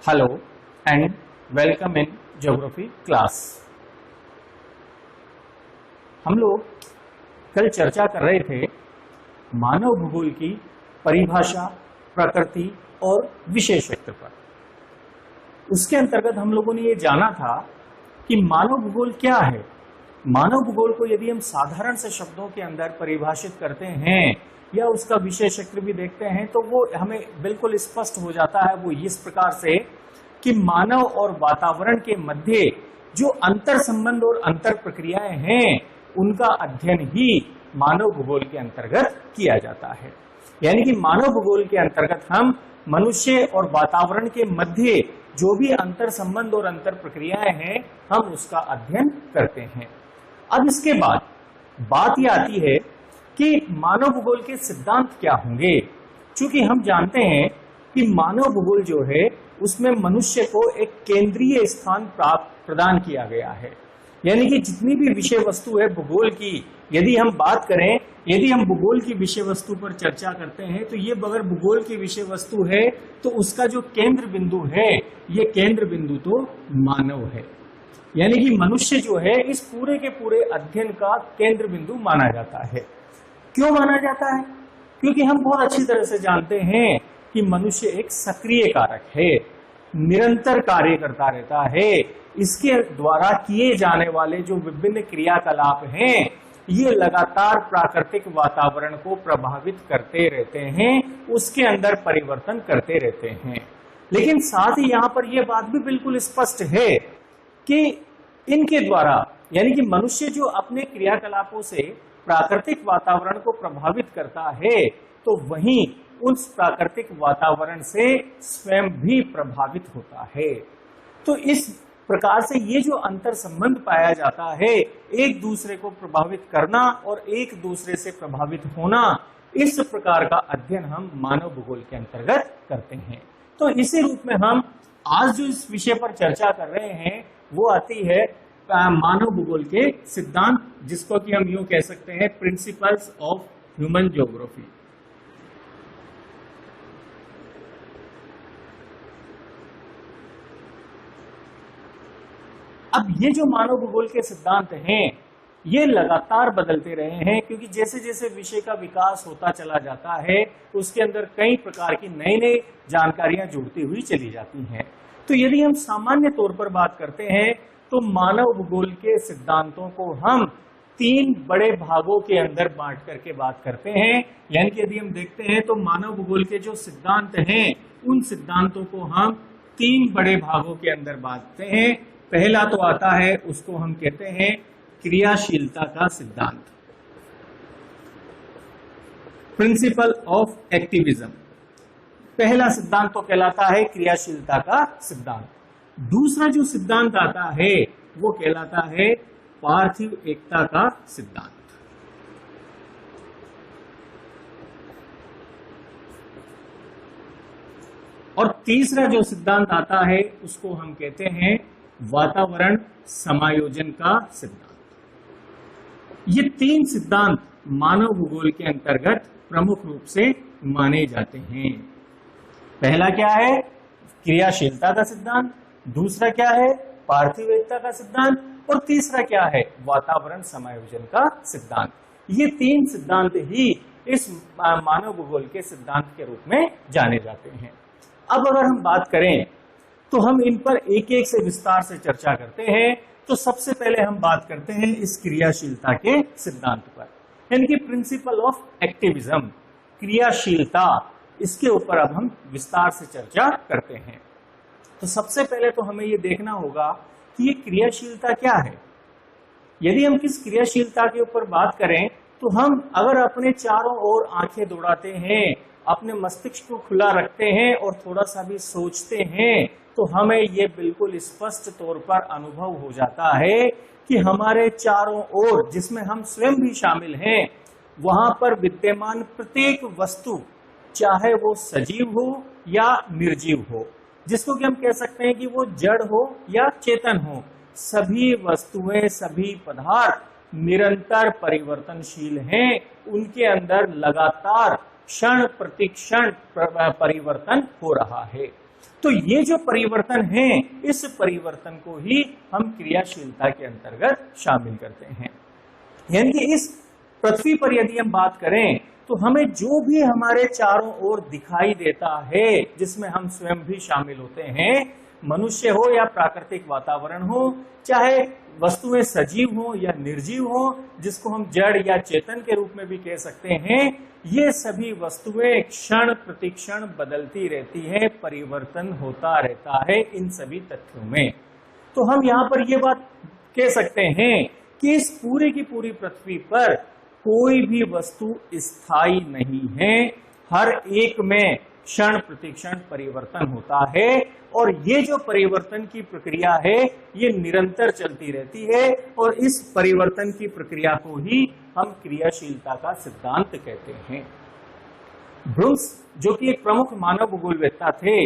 Hello and welcome in geography class. हम लोग कल चर्चा कर रहे थे मानव भूगोल की परिभाषा, प्रकृति और विषय क्षेत्र पर। उसके अंतर्गत हम लोगों ने ये जाना था कि मानव भूगोल क्या है। मानव भूगोल को यदि हम साधारण से शब्दों के अंदर परिभाषित करते हैं या उसका विषय क्षेत्र भी देखते हैं तो वो हमें बिल्कुल स्पष्ट हो जाता है। वो इस प्रकार से कि मानव और वातावरण के मध्य जो अंतर संबंध और अंतर प्रक्रियाएं हैं उनका अध्ययन ही मानव भूगोल के अंतर्गत किया जाता है। यानी कि मानव भूगोल के अंतर्गत हम मनुष्य और वातावरण के मध्य जो भी अंतर संबंध और अंतर प्रक्रियाएं हैं हम उसका अध्ययन करते हैं। अब इसके बाद बात यह आती है कि मानव भूगोल के सिद्धांत क्या होंगे। चूंकि हम जानते हैं कि मानव भूगोल जो है उसमें मनुष्य को एक केंद्रीय स्थान प्रदान किया गया है। यानी कि जितनी भी विषय वस्तु है भूगोल की, यदि हम बात करें, यदि हम भूगोल की विषय वस्तु पर चर्चा करते हैं तो ये अगर भूगोल की विषय वस्तु है तो उसका जो केंद्र बिंदु है ये केंद्र बिंदु तो मानव है। यानी कि मनुष्य जो है इस पूरे के पूरे अध्ययन का केंद्र बिंदु माना जाता है। क्यों माना जाता है? क्योंकि हम बहुत अच्छी तरह से जानते हैं कि मनुष्य एक सक्रिय कारक है, निरंतर कार्य करता रहता है। इसके द्वारा किए जाने वाले जो विभिन्न क्रियाकलाप हैं ये लगातार प्राकृतिक वातावरण को प्रभावित करते रहते हैं, उसके अंदर परिवर्तन करते रहते हैं। लेकिन साथ ही यहाँ पर यह बात भी बिल्कुल स्पष्ट है कि इनके द्वारा यानी कि मनुष्य जो अपने क्रियाकलापों से प्राकृतिक वातावरण को प्रभावित करता है तो वहीं उस प्राकृतिक वातावरण से स्वयं भी प्रभावित होता है। तो इस प्रकार से ये जो अंतर संबंध पाया जाता है, एक दूसरे को प्रभावित करना और एक दूसरे से प्रभावित होना, इस प्रकार का अध्ययन हम मानव भूगोल के अंतर्गत करते हैं। तो इसी रूप में हम आज जो इस विषय पर चर्चा कर रहे हैं वो आती है मानव भूगोल के सिद्धांत, जिसको कि हम यूं कह सकते हैं प्रिंसिपल्स ऑफ ह्यूमन ज्योग्राफी। अब ये जो मानव भूगोल के सिद्धांत हैं ये लगातार बदलते रहे हैं, क्योंकि जैसे जैसे विषय का विकास होता चला जाता है उसके अंदर कई प्रकार की नई नई जानकारियां जुड़ती हुई चली जाती हैं। तो यदि हम सामान्य तौर पर बात करते हैं तो मानव भूगोल के सिद्धांतों को हम तीन बड़े भागों के अंदर बांट करके बात करते हैं। यानी कि यदि हम देखते हैं तो मानव भूगोल के जो सिद्धांत हैं उन सिद्धांतों को हम तीन बड़े भागों के अंदर बांटते हैं। पहला तो आता है, उसको हम कहते हैं क्रियाशीलता का सिद्धांत, प्रिंसिपल ऑफ एक्टिविज्म। पहला सिद्धांत तो कहलाता है क्रियाशीलता का सिद्धांत। दूसरा जो सिद्धांत आता है वो कहलाता है पार्थिव एकता का सिद्धांत। और तीसरा जो सिद्धांत आता है उसको हम कहते हैं वातावरण समायोजन का सिद्धांत। ये तीन सिद्धांत मानव भूगोल के अंतर्गत प्रमुख रूप से माने जाते हैं। पहला क्या है? क्रियाशीलता का सिद्धांत। दूसरा क्या है? पार्थिव एकता का सिद्धांत। और तीसरा क्या है? वातावरण समायोजन का सिद्धांत। ये तीन सिद्धांत ही इस मानव भूगोल के सिद्धांत के रूप में जाने जाते हैं। अब अगर हम बात करें तो हम इन पर एक एक से विस्तार से चर्चा करते हैं। तो सबसे पहले हम बात करते हैं इस क्रियाशीलता के सिद्धांत पर, यानी कि प्रिंसिपल ऑफ एक्टिविज्म, क्रियाशीलता। इसके ऊपर अब हम विस्तार से चर्चा करते हैं। तो सबसे पहले तो हमें ये देखना होगा कि ये क्रियाशीलता क्या है। यदि हम किस क्रियाशीलता के ऊपर बात करें तो हम अगर अपने चारों ओर आंखें दौड़ाते हैं, अपने मस्तिष्क को खुला रखते हैं और थोड़ा सा भी सोचते हैं तो हमें ये बिल्कुल स्पष्ट तौर पर अनुभव हो जाता है कि हमारे चारों ओर, जिसमें हम स्वयं भी शामिल हैं, वहां पर विद्यमान प्रत्येक वस्तु, चाहे वो सजीव हो या निर्जीव हो, जिसको कि हम कह सकते हैं कि वो जड़ हो या चेतन हो, सभी वस्तुएं, सभी पदार्थ निरंतर परिवर्तनशील हैं। उनके अंदर लगातार क्षण प्रतिक्षण परिवर्तन हो रहा है। तो ये जो परिवर्तन है, इस परिवर्तन को ही हम क्रियाशीलता के अंतर्गत शामिल करते हैं। यानी कि इस पृथ्वी पर यदि हम बात करें तो हमें जो भी हमारे चारों ओर दिखाई देता है, जिसमें हम स्वयं भी शामिल होते हैं, मनुष्य हो या प्राकृतिक वातावरण हो, चाहे वस्तुएं सजीव हो या निर्जीव हो, जिसको हम जड़ या चेतन के रूप में भी कह सकते हैं, ये सभी वस्तुएं क्षण प्रतिक्षण बदलती रहती है, परिवर्तन होता रहता है इन सभी तथ्यों में। तो हम यहां पर यह बात कह सकते हैं कि इस पूरी की पूरी पृथ्वी पर कोई भी वस्तु स्थायी नहीं है, हर एक में क्षण प्रतिक्षण परिवर्तन होता है, और ये जो परिवर्तन की प्रक्रिया है ये निरंतर चलती रहती है, और इस परिवर्तन की प्रक्रिया को ही हम क्रियाशीलता का सिद्धांत कहते हैं। ब्रूम्स, जो कि एक प्रमुख मानव भूगोलवेत्ता थे,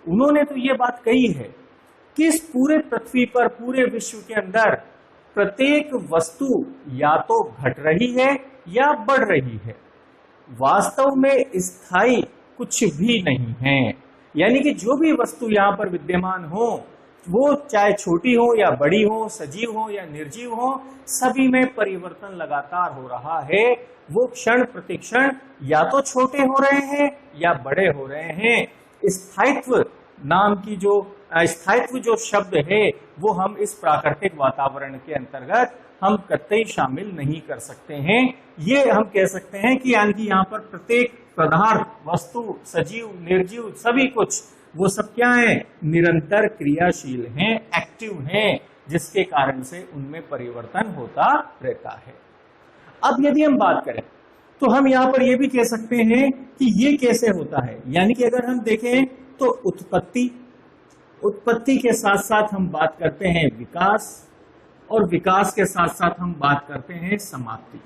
उन्होंने तो ये बात कही है कि इस पूरे पृथ्वी पर, पूरे विश्व के अंदर प्रत्येक वस्तु या तो घट रही है या बढ़ रही है, वास्तव में स्थायी कुछ भी नहीं है। यानी कि जो भी वस्तु यहां पर विद्यमान हो, वो चाहे छोटी हो या बड़ी हो, सजीव हो या निर्जीव हो, सभी में परिवर्तन लगातार हो रहा है। वो क्षण प्रतिक्षण या तो छोटे हो रहे हैं या बड़े हो रहे हैं। स्थायित्व नाम की स्थायित्व जो शब्द है वो हम इस प्राकृतिक वातावरण के अंतर्गत हम कतई शामिल नहीं कर सकते हैं। ये हम कह सकते हैं कि यानी कि यहाँ पर प्रत्येक पदार्थ, वस्तु, सजीव, निर्जीव, सभी कुछ, वो सब क्या है, निरंतर क्रियाशील हैं, एक्टिव हैं, जिसके कारण से उनमें परिवर्तन होता रहता है। अब यदि हम बात करें तो हम यहाँ पर यह भी कह सकते हैं कि ये कैसे होता है। यानी कि अगर हम देखें तो उत्पत्ति के साथ साथ हम बात करते हैं विकास, और विकास के साथ साथ हम बात करते हैं समाप्ति।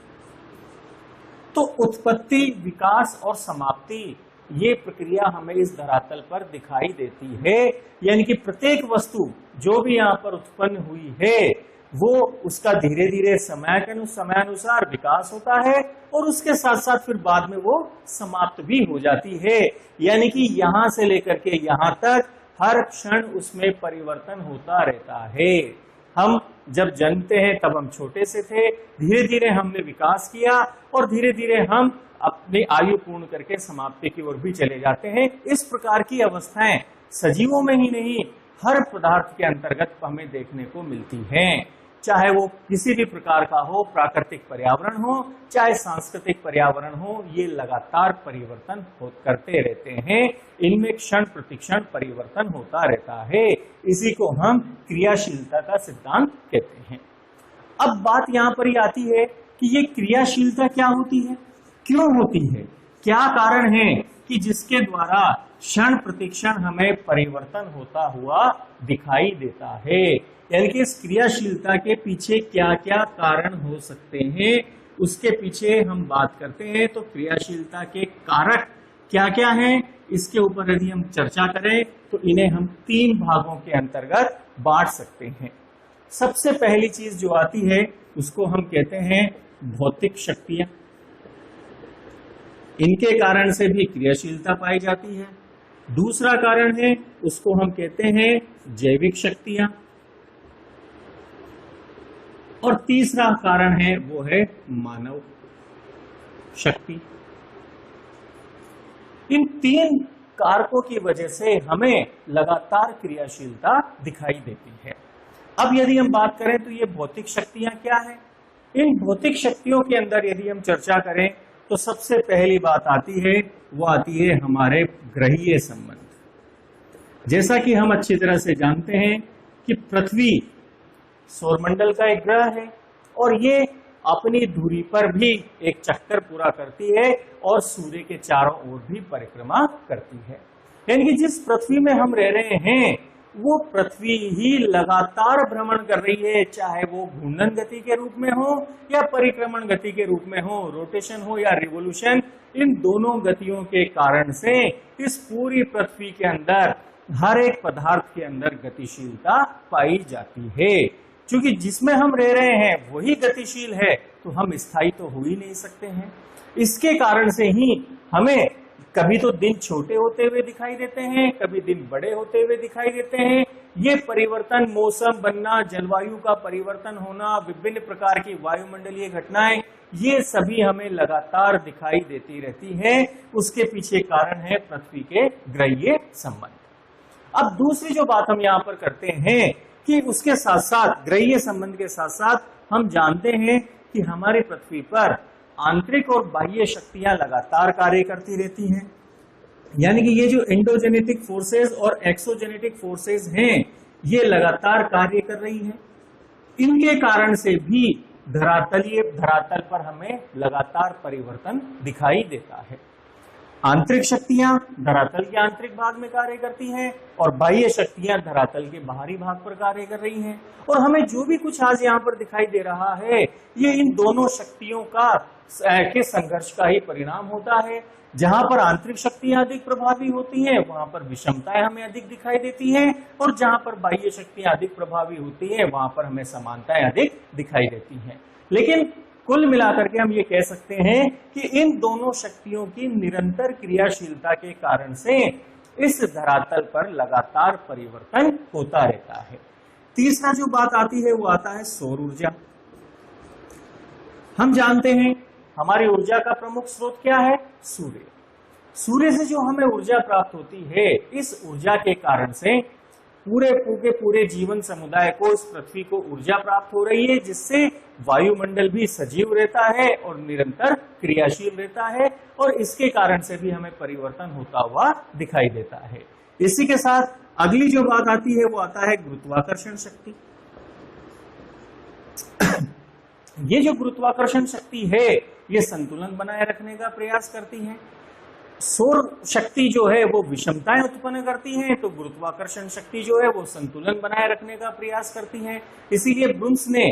तो उत्पत्ति, विकास और समाप्ति, ये प्रक्रिया हमें इस धरातल पर दिखाई देती है। यानी कि प्रत्येक वस्तु जो भी यहाँ पर उत्पन्न हुई है, वो उसका धीरे धीरे समयानुसार विकास होता है, और उसके साथ साथ फिर बाद में वो समाप्त भी हो जाती है। यानी कि यहां से लेकर के यहां तक हर क्षण उसमें परिवर्तन होता रहता है। हम जब जन्मते हैं तब हम छोटे से थे, धीरे धीरे हमने विकास किया, और धीरे धीरे हम अपनी आयु पूर्ण करके समाप्ति की ओर भी चले जाते हैं। इस प्रकार की अवस्थाएं सजीवों में ही नहीं, हर पदार्थ के अंतर्गत हमें देखने को मिलती हैं। चाहे वो किसी भी प्रकार का हो, प्राकृतिक पर्यावरण हो, चाहे सांस्कृतिक पर्यावरण हो, ये लगातार परिवर्तन करते रहते हैं। इनमें क्षण प्रतिक्षण परिवर्तन होता रहता है। इसी को हम क्रियाशीलता का सिद्धांत कहते हैं। अब बात यहां पर ही आती है कि ये क्रियाशीलता क्या होती है, क्यों होती है, क्या कारण है कि जिसके द्वारा क्षण प्रतिक्षण हमें परिवर्तन होता हुआ दिखाई देता है। यानी कि इस क्रियाशीलता के पीछे क्या क्या कारण हो सकते हैं, उसके पीछे हम बात करते हैं। तो क्रियाशीलता के कारक क्या क्या हैं, इसके ऊपर यदि हम चर्चा करें तो इन्हें हम 3 भागों के अंतर्गत बांट सकते हैं। सबसे पहली चीज जो आती है उसको हम कहते हैं भौतिक शक्तियां। इनके कारण से भी क्रियाशीलता पाई जाती है। दूसरा कारण है उसको हम कहते हैं जैविक शक्तियां, और तीसरा कारण है वो है मानव शक्ति। इन 3 कारकों की वजह से हमें लगातार क्रियाशीलता दिखाई देती है। अब यदि हम बात करें तो ये भौतिक शक्तियां क्या है, इन भौतिक शक्तियों के अंदर यदि हम चर्चा करें तो सबसे पहली बात आती है वो आती है हमारे ग्रहीय संबंध। जैसा कि हम अच्छी तरह से जानते हैं कि पृथ्वी सौरमंडल का एक ग्रह है, और ये अपनी धुरी पर भी एक चक्कर पूरा करती है और सूर्य के चारों ओर भी परिक्रमा करती है। यानी कि जिस पृथ्वी में हम रह रहे हैं वो पृथ्वी ही लगातार भ्रमण कर रही है, चाहे वो घूर्णन गति के रूप में हो या परिक्रमण गति के रूप में हो, रोटेशन हो या रिवोल्यूशन। इन दोनों गतियों के कारण से इस पूरी पृथ्वी के अंदर हर एक पदार्थ के अंदर गतिशीलता पाई जाती है। क्योंकि जिसमें हम रह रहे हैं वही गतिशील है, तो हम स्थायी तो हो ही नहीं सकते हैं। इसके कारण से ही हमें कभी तो दिन छोटे होते हुए दिखाई देते हैं, कभी दिन बड़े होते हुए दिखाई देते हैं। ये परिवर्तन, मौसम बनना, जलवायु का परिवर्तन होना, विभिन्न प्रकार की वायुमंडलीय घटनाएं, ये सभी हमें लगातार दिखाई देती रहती हैं। उसके पीछे कारण है पृथ्वी के ग्रहीय संबंध। अब दूसरी जो बात हम यहाँ पर करते हैं कि उसके साथ साथ, ग्रहीय संबंध के साथ साथ, हम जानते हैं कि हमारी पृथ्वी पर आंतरिक और बाह्य शक्तियां लगातार कार्य करती रहती हैं। यानी कि ये जो एंडोजेनेटिक फोर्सेस और एक्सोजेनेटिक फोर्सेस हैं, ये लगातार कार्य कर रही हैं। इनके कारण से भी धरातल पर हमें लगातार परिवर्तन दिखाई देता है। आंतरिक शक्तियां धरातल के आंतरिक भाग में कार्य करती हैं और बाह्य शक्तियां धरातल के बाहरी भाग पर कार्य कर रही हैं। और हमें जो भी कुछ आज यहाँ पर दिखाई दे रहा है, ये इन दोनों शक्तियों के संघर्ष का ही परिणाम होता है। जहां पर आंतरिक शक्तियां अधिक प्रभावी होती हैं, वहां पर विषमताएं हमें अधिक दिखाई देती हैं, और जहां पर बाह्य शक्तियां अधिक प्रभावी होती हैं, वहां पर हमें समानताएं अधिक दिखाई देती हैं। लेकिन कुल मिलाकर के हम ये कह सकते हैं कि इन दोनों शक्तियों की निरंतर क्रियाशीलता के कारण से इस धरातल पर लगातार परिवर्तन होता रहता है। तीसरा जो बात आती है वो आता है सौर ऊर्जा। हम जानते हैं हमारी ऊर्जा का प्रमुख स्रोत क्या है? सूर्य। सूर्य से जो हमें ऊर्जा प्राप्त होती है, इस ऊर्जा के कारण से पूरे जीवन समुदाय को, इस पृथ्वी को ऊर्जा प्राप्त हो रही है, जिससे वायुमंडल भी सजीव रहता है और निरंतर क्रियाशील रहता है, और इसके कारण से भी हमें परिवर्तन होता हुआ दिखाई देता है। इसी के साथ अगली जो बात आती है वो आता है गुरुत्वाकर्षण शक्ति। ये जो गुरुत्वाकर्षण शक्ति है, ये संतुलन बनाए रखने का प्रयास करती है। सौर शक्ति जो है वो विषमताएं उत्पन्न करती है, तो गुरुत्वाकर्षण शक्ति जो है वो संतुलन बनाए रखने का प्रयास करती है। इसीलिए ब्रुन्स ने,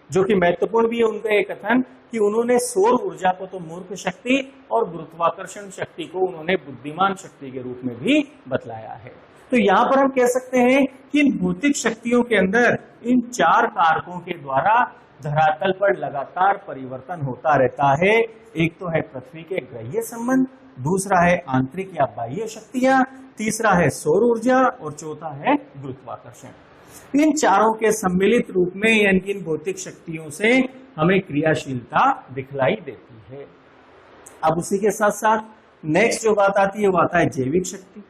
जो कि महत्वपूर्ण भी है उनका एक कथन, कि उन्होंने सौर ऊर्जा को तो मूर्ख शक्ति और गुरुत्वाकर्षण शक्ति को उन्होंने बुद्धिमान शक्ति के रूप में भी बतलाया है। तो यहाँ पर हम कह सकते हैं कि इन भौतिक शक्तियों के अंदर इन चार कारकों के द्वारा धरातल पर लगातार परिवर्तन होता रहता है। एक तो है पृथ्वी के ग्रहीय संबंध, दूसरा है आंतरिक या बाह्य शक्तियां, तीसरा है सौर ऊर्जा, और चौथा है गुरुत्वाकर्षण। इन चारों के सम्मिलित रूप में, यानी इन भौतिक शक्तियों से हमें क्रियाशीलता दिखलाई देती है। अब उसी के साथ साथ नेक्स्ट जो बात आती है वो आता है जैविक शक्ति।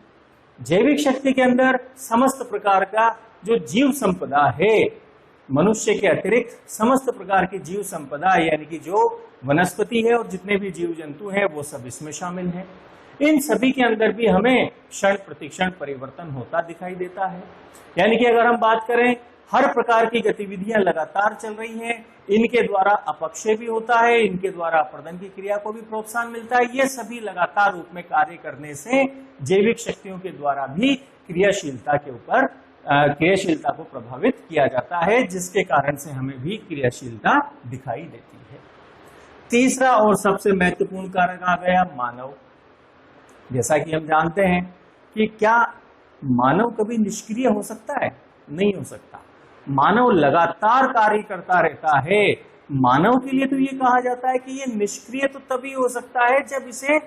जैविक शक्ति के अंदर समस्त प्रकार का जो जीव संपदा है, मनुष्य के अतिरिक्त समस्त प्रकार की जीव संपदा, यानी कि जो वनस्पति है और जितने भी जीव जंतु हैं, वो सब इसमें शामिल हैं। इन सभी के अंदर भी हमें क्षण प्रतिक्षण परिवर्तन होता दिखाई देता है। यानी कि अगर हम बात करें, हर प्रकार की गतिविधियां लगातार चल रही हैं। इनके द्वारा अपक्षय भी होता है, इनके द्वारा अपर्दन की क्रिया को भी प्रोत्साहन मिलता है। ये सभी लगातार रूप में कार्य करने से जैविक शक्तियों के द्वारा भी क्रियाशीलता को प्रभावित किया जाता है, जिसके कारण से हमें भी क्रियाशीलता दिखाई देती है। तीसरा और सबसे महत्वपूर्ण कारक आ गया मानव। जैसा कि हम जानते हैं कि क्या मानव कभी निष्क्रिय हो सकता है? नहीं हो सकता। मानव लगातार कार्य करता रहता है। मानव के लिए तो ये कहा जाता है कि ये निष्क्रिय तो तभी हो सकता है जब इसे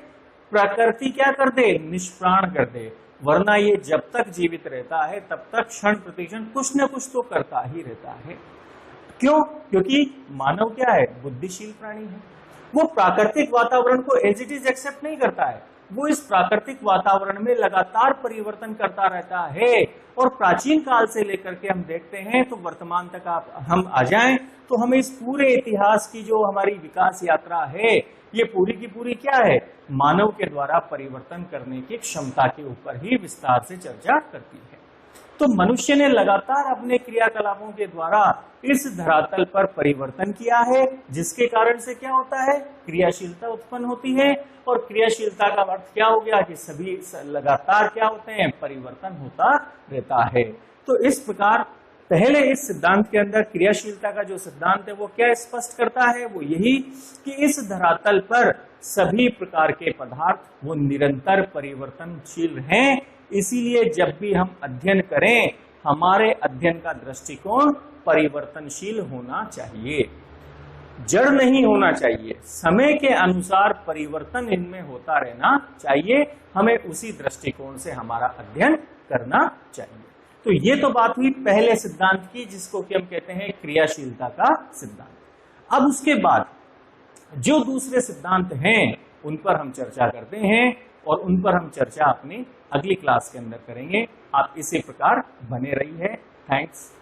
प्रकृति क्या कर दे? निष्प्राण कर दे। वरना ये जब तक जीवित रहता है तब तक क्षण प्रतिक्षण कुछ न कुछ तो करता ही रहता है। क्यों? क्योंकि मानव क्या है? बुद्धिशील प्राणी है। वो प्राकृतिक वातावरण को एज इट इज एक्सेप्ट नहीं करता है। वो इस प्राकृतिक वातावरण में लगातार परिवर्तन करता रहता है। और प्राचीन काल से लेकर के हम देखते हैं तो वर्तमान तक हम आ जाएं तो हमें इस पूरे इतिहास की जो हमारी विकास यात्रा है, ये पूरी की पूरी क्या है? मानव के द्वारा परिवर्तन करने की क्षमता के ऊपर ही विस्तार से चर्चा करती है। तो मनुष्य ने लगातार अपने क्रियाकलापों के द्वारा इस धरातल पर परिवर्तन किया है, जिसके कारण से क्या होता है? क्रियाशीलता उत्पन्न होती है। और क्रियाशीलता का अर्थ क्या हो गया कि सभी लगातार क्या होते हैं? परिवर्तन होता रहता है। तो इस प्रकार पहले इस सिद्धांत के अंदर क्रियाशीलता का जो सिद्धांत है वो क्या स्पष्ट करता है? वो यही कि इस धरातल पर सभी प्रकार के पदार्थ वो निरंतर परिवर्तनशील हैं। इसीलिए जब भी हम अध्ययन करें, हमारे अध्ययन का दृष्टिकोण परिवर्तनशील होना चाहिए। जड़ नहीं होना चाहिए, समय के अनुसार परिवर्तन इनमें होता रहना चाहिए, हमें उसी दृष्टिकोण से हमारा अध्ययन करना चाहिए। तो ये तो बात हुई पहले सिद्धांत की, जिसको कि हम कहते हैं क्रियाशीलता का सिद्धांत। अब उसके बाद जो दूसरे सिद्धांत हैं उन पर हम चर्चा करते हैं, और उन पर हम चर्चा अपनी अगली क्लास के अंदर करेंगे। आप इसी प्रकार बने रहिए। थैंक्स।